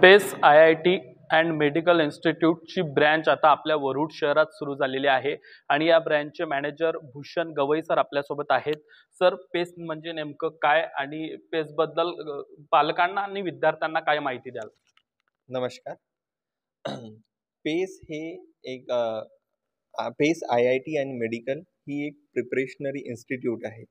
Paes IIT and medical इन्स्टिट्यूटची branch आता आपल्या वरुड शहरात सुरू झालेली आहे आणि या ब्रँचचे मॅनेजर भूषण गवई सर आपल्यासोबत आहेत. सर, पेस म्हणजे नेमकं काय आणि पेसबद्दल पालकांना आणि विद्यार्थ्यांना काय माहिती द्याल? नमस्कार. पेस हे एक पेस IIT अँड मेडिकल ही एक प्रिपरेशनरी इन्स्टिट्यूट आहे,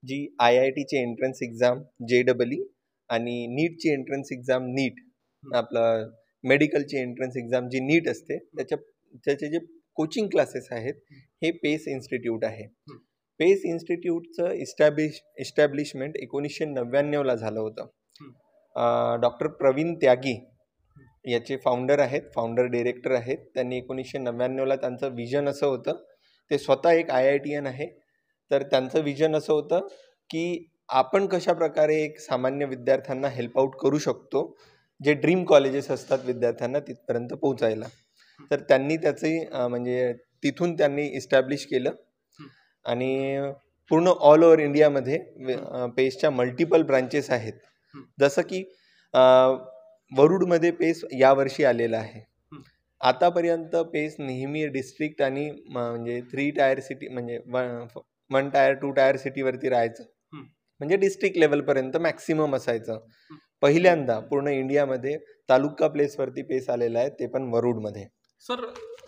जी IITची एंट्रन्स एक्झाम JEE आणि नीटची एंट्रन्स एक्झाम नीट, आपलं मेडिकलची एंट्रन्स एक्झाम जी नीट असते त्याचे जे कोचिंग क्लासेस आहेत हे पेस इन्स्टिट्यूट आहे. पेस इन्स्टिट्यूटचं इस्टॅब्लिशमेंट 1999ला झालं होतं. डॉक्टर प्रवीण त्यागी याचे फाउंडर आहेत, फाउंडर डिरेक्टर आहेत. त्यांनी 1999ला त्यांचं विजन असं होतं, ते स्वतः एक IITian आहे, तर त्यांचं विजन असं होतं की आपण कशा प्रकारे एक सामान्य विद्यार्थ्यांना हेल्प आउट करू शकतो, जे ड्रीम कॉलेजेस असतात विद्यार्थ्यांना तिथपर्यंत पोहोचायला. तर त्यांनी त्याचे म्हणजे तिथून त्यांनी इस्टॅब्लिश केलं आणि पूर्ण ऑल ओव्हर इंडियामध्ये पेसच्या मल्टिपल ब्रांचेस आहेत. जसं की वरुडमध्ये पेस यावर्षी आलेला आहे. आतापर्यंत पेस नेहमी डिस्ट्रिक्ट आणि म्हणजे 3 टायर सिटी म्हणजे 1 टायर 2 टायर सिटीवरती राहायचं, म्हणजे डिस्ट्रिक्ट लेवलपर्यंत मॅक्सिमम असायचं. पहिल्यांदा पूर्ण इंडियामध्ये तालुका प्लेसवरती पेस आलेला आहे, ते पण वरुडमध्ये. सर,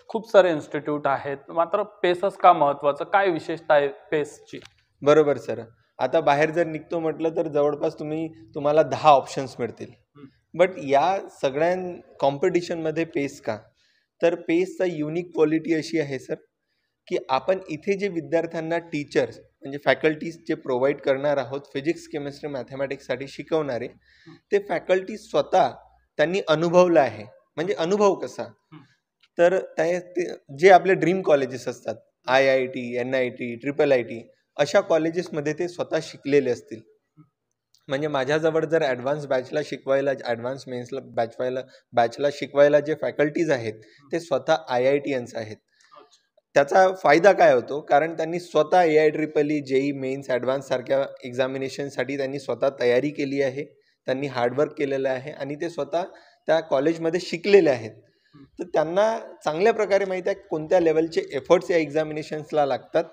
खूप सारे इन्स्टिट्यूट आहेत, मात्र पेसच का महत्त्वाचं? काय विशेषता आहे पेसची? बरोबर सर. आता बाहेर जर निघतो म्हटलं तर जवळपास तुम्हाला 10 ऑप्शन्स मिळतील. बट या सगळ्या कॉम्पिटिशनमध्ये पेस का? तर पेसचा युनिक क्वालिटी अशी आहे सर, की आपण इथे जे विद्यार्थ्यांना टीचर्स म्हणजे फॅकल्टीज जे प्रोव्हाइड करणार आहोत, फिजिक्स केमिस्ट्री मॅथमॅटिक्ससाठी शिकवणारे, ते फॅकल्टी स्वतः त्यांनी अनुभवलं आहे. म्हणजे अनुभव कसा? तर जे आपले ड्रीम कॉलेजेस असतात, IIT, NIT, IIIT, अशा कॉलेजेसमध्ये ते स्वतः शिकलेले असतील. म्हणजे माझ्याजवळ जर ॲडव्हान्स बॅचला शिकवायला, ॲडव्हान्स मेन्सला बॅचला शिकवायला जे फॅकल्टीज आहेत ते स्वतः IITians आहेत. त्याचा फायदा काय होतो? कारण त्यांनी स्वतः AIEEE, JEE मेन्स, ॲडव्हान्स सारख्या एक्झामिनेशनसाठी त्यांनी स्वतः तयारी केली आहे, त्यांनी हार्डवर्क केलेलं आहे आणि ते स्वतः त्या कॉलेजमध्ये शिकलेले आहेत. तर त्यांना चांगल्या प्रकारे माहीत आहे कोणत्या लेवलचे एफर्ट्स या एक्झामिनेशन्सला लागतात.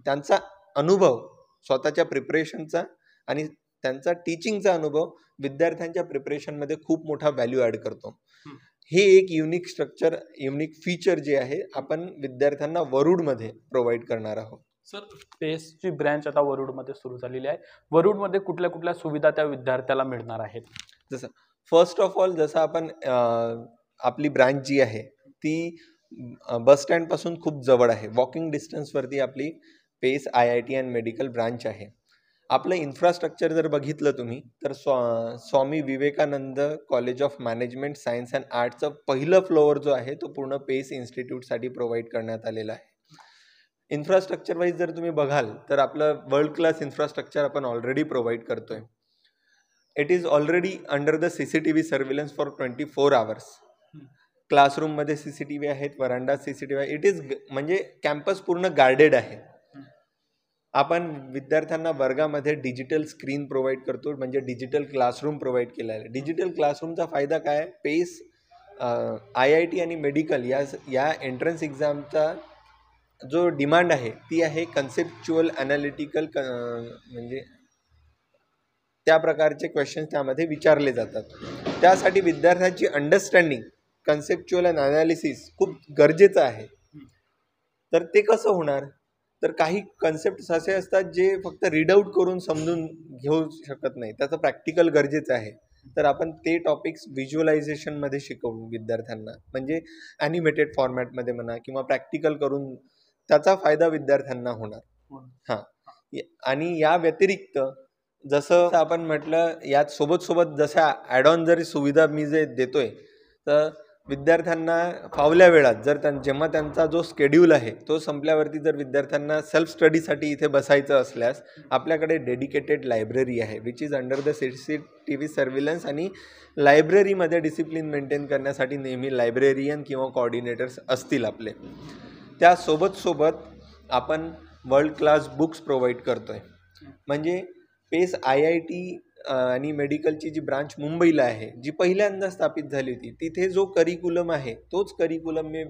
त्यांचा अनुभव स्वतःच्या प्रिपरेशनचा आणि त्यांचा टीचिंगचा अनुभव विद्यार्थ्यांच्या प्रिपरेशनमध्ये खूप मोठा व्हॅल्यू ॲड करतो. हे एक युनिक स्ट्रक्चर, युनिक फीचर जे आहे आपण विद्यार्थ्यांना वरुडमध्ये प्रोव्हाइड करणार आहोत. सर, पेसची ब्रँच आता वरुडमध्ये सुरू झालेली आहे. वरुडमध्ये कुठल्या कुठल्या सुविधा त्या विद्यार्थ्याला मिळणार आहेत? जसं फर्स्ट ऑफ ऑल, जसं आपण आपली ब्रँच जी आहे ती बस स्टँडपासून खूप जवळ आहे. वॉकिंग डिस्टन्सवरती आपली Pace IIT and medical branch आहे. आपलं इन्फ्रास्ट्रक्चर जर बघितलं तुम्ही तर Swami Vivekanand college of management science and आर्टचं पहिलं फ्लोअर जो आहे तो पूर्ण पेस इन्स्टिट्यूटसाठी प्रोव्हाइड करण्यात आलेला आहे. इन्फ्रास्ट्रक्चर वाईज जर तुम्ही बघाल तर आपलं वर्ल्ड क्लास इन्फ्रास्ट्रक्चर आपण ऑलरेडी प्रोव्हाइड करतोय. It is already under the CCTV surveillance for 24 hours. क्लासरूममध्ये CCTV आहेत, वरांडात CCTV आहे. इट इज म्हणजे कॅम्पस पूर्ण गार्डेड आहे. आपण विद्यार्थ्यांना वर्गामध्ये डिजिटल स्क्रीन प्रोव्हाइड करतो, म्हणजे डिजिटल क्लासरूम प्रोव्हाइड केला आहे. डिजिटल क्लासरूमचा फायदा काय? पेस IIT आणि मेडिकल या एंट्रन्स एक्झामचा जो डिमांड आहे ती आहे कन्सेप्च्युअल ॲनालिटिकल, म्हणजे त्या प्रकारचे क्वेश्चन्स त्यामध्ये विचारले जातात. त्यासाठी विद्यार्थ्यांची अंडरस्टँडिंग, कन्सेप्च्युअल अँड ॲनालिसिस खूप गरजेचं आहे. तर ते कसं होणार? तर काही कन्सेप्ट्स असे असतात जे फक्त रीड आउट करून समजून घेऊ शकत नाही, त्याचं प्रॅक्टिकल गरजेचं आहे. तर आपण ते टॉपिक्स व्हिज्युअलायझेशनमध्ये शिकवू विद्यार्थ्यांना, म्हणजे ॲनिमेटेड फॉर्मॅटमध्ये म्हणा किंवा प्रॅक्टिकल करून त्याचा फायदा विद्यार्थ्यांना होणार. आणि या व्यतिरिक्त जसं आपण म्हटलं, यात सोबत जशा ॲड ऑन जरी सुविधा मी जे देतोय, तर विद्यार्थ्यांना फावल्या वेळात जर जेव्हा त्यांचा जो शेड्यूल आहे तो संपल्यावरती जर विद्यार्थ्यांना सेल्फ स्टडीसाठी इथे बसायचं असल्यास आपल्याकडे डेडिकेटेड लायब्ररी आहे, which is under the CCTV surveillance. आणि लायब्ररीमध्ये डिसिप्लिन मेंटेन करण्यासाठी नेहमी लायब्रेरियन किंवा कोऑर्डिनेटर्स असतील आपले. त्यासोबत आपण वर्ल्ड क्लास बुक्स प्रोव्हाइड करतोय. म्हणजे पेस IIT आणि मेडिकलची जी ब्रांच मुंबईला आहे, जी पहिल्यांदा स्थापित झाली होती, तिथे जो करिक्युलम आहे तोच करिक्युलम मी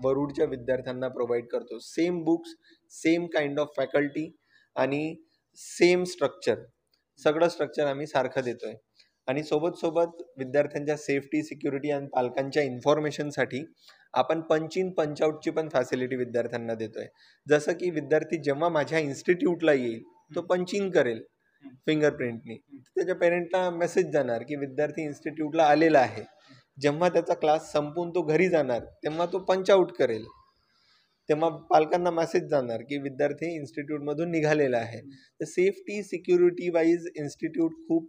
वरुडच्या विद्यार्थ्यांना प्रोव्हाइड करतो. Same books, same kind of faculty आणि सेम स्ट्रक्चर, सगळं स्ट्रक्चर आम्ही सारखं देतोय. आणि सोबत विद्यार्थ्यांच्या सेफ्टी, सिक्युरिटी आणि पालकांच्या इन्फॉर्मेशनसाठी आपण पंच इन पंच आउटची पण फॅसिलिटी विद्यार्थ्यांना देतोय. जसं की विद्यार्थी जेव्हा माझ्या इन्स्टिट्यूटला येईल तो पंच इन करेल फिंगरप्रिंटनी, त्याच्या पेरेंटला मेसेज जाणार की विद्यार्थी इन्स्टिट्यूटला आलेला आहे. जेव्हा त्याचा क्लास संपून तो घरी जाणार तेव्हा तो पंच आउट करेल, तेव्हा पालकांना मेसेज जाणार की विद्यार्थी इन्स्टिट्यूटमधून निघालेला आहे. तर सेफ्टी, सिक्युरिटी वाईज इन्स्टिट्यूट खूप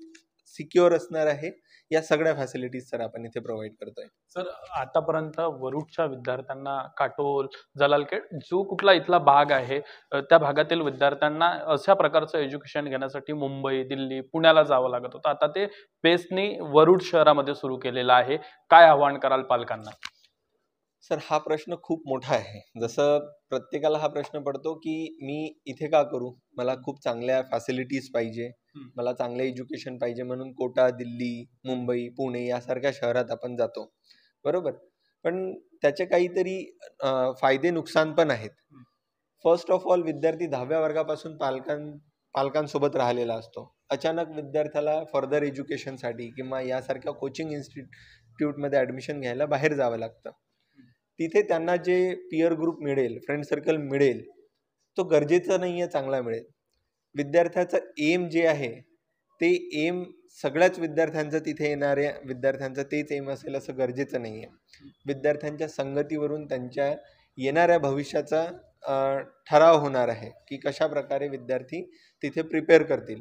सिक्युअर असणार आहे. या सगळ्या फॅसिलिटीज सर आपण इथे प्रोव्हाइड करतोय. सर आतापर्यंत वरुडच्या विद्यार्थ्यांना काटोल, जलालखेड जो कुठला इथला भाग आहे त्या भागातील विद्यार्थ्यांना अशा प्रकारचं एज्युकेशन घेण्यासाठी मुंबई, दिल्ली, पुण्याला जावं लागत होतं. आता ते पेसनी वरुड शहरामध्ये सुरू केलेलं आहे. काय आव्हान कराल पालकांना? सर हा प्रश्न खूप मोठा आहे. जसं प्रत्येकाला हा प्रश्न पडतो की मी इथे का करू, मला खूप चांगल्या फॅसिलिटीज पाहिजे, मला चांगलं एज्युकेशन पाहिजे म्हणून कोटा, दिल्ली, मुंबई, पुणे यासारख्या शहरात आपण जातो, बरोबर. पण त्याचे काहीतरी फायदे नुकसान पण आहेत. फर्स्ट ऑफ ऑल विद्यार्थी 10व्या वर्गापासून पालकांसोबत राहिलेला असतो. अचानक विद्यार्थ्याला फर्दर एज्युकेशनसाठी किंवा यासारख्या कोचिंग इन्स्टिट्यूटमध्ये ॲडमिशन घ्यायला बाहेर जावं लागतं. तिथे त्यांना जे पिअर ग्रुप मिळेल, फ्रेंड सर्कल मिळेल, तो गरजेचं नाही आहे चांगला मिळेल. विद्यार्थ्याचं एम जे आहे ते एम सगळ्याच विद्यार्थ्यांचं, तिथे येणाऱ्या विद्यार्थ्यांचं तेच एम असेल असं गरजेचं नाही आहे. विद्यार्थ्यांच्या संगतीवरून त्यांच्या येणाऱ्या भविष्याचा ठराव होणार आहे की कशा प्रकारे विद्यार्थी तिथे प्रिपेअर करतील.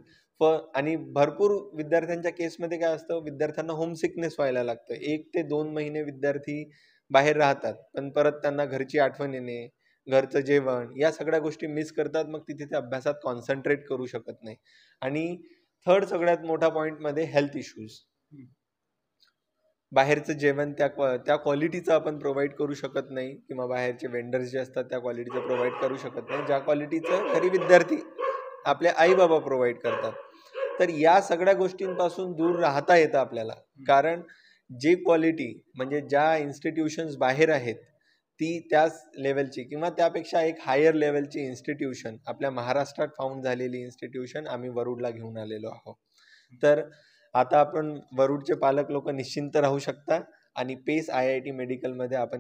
आणि भरपूर विद्यार्थ्यांच्या केसमध्ये काय असतं, विद्यार्थ्यांना होम सिकनेस व्हायला लागतं. 1 ते 2 महिने विद्यार्थी बाहेर राहतात, पण परत त्यांना घरची आठवण येणे, घरचं जेवण या सगळ्या गोष्टी मिस करतात. मग तिथे ते अभ्यासात कॉन्सन्ट्रेट करू शकत नाही. आणि थर्ड सगळ्यात मोठा पॉईंटमध्ये हेल्थ इश्यूज. बाहेरचं जेवण त्या क्वालिटीचं आपण प्रोव्हाइड करू शकत नाही किंवा बाहेरचे वेंडर्स जे असतात त्या क्वालिटीचं प्रोव्हाइड करू शकत नाही, ज्या क्वालिटीचं घरी विद्यार्थी आपले आई बाबा प्रोव्हाइड करतात. तर या सगळ्या गोष्टींपासून दूर राहता येतं आपल्याला. कारण जे क्वालिटी म्हणजे ज्या इन्स्टिट्यूशन्स बाहेर आहेत ती त्याच लेवलची किंवा त्यापेक्षा एक हायर लेवलची इन्स्टिट्यूशन, आपल्या महाराष्ट्रात फाउंड झालेली इन्स्टिट्यूशन आम्ही वरुडला घेऊन आलेलो आहोत. तर आता आपण वरुडचे पालक लोक निश्चिंत राहू शकता आणि पेस IIT मेडिकलमध्ये आपण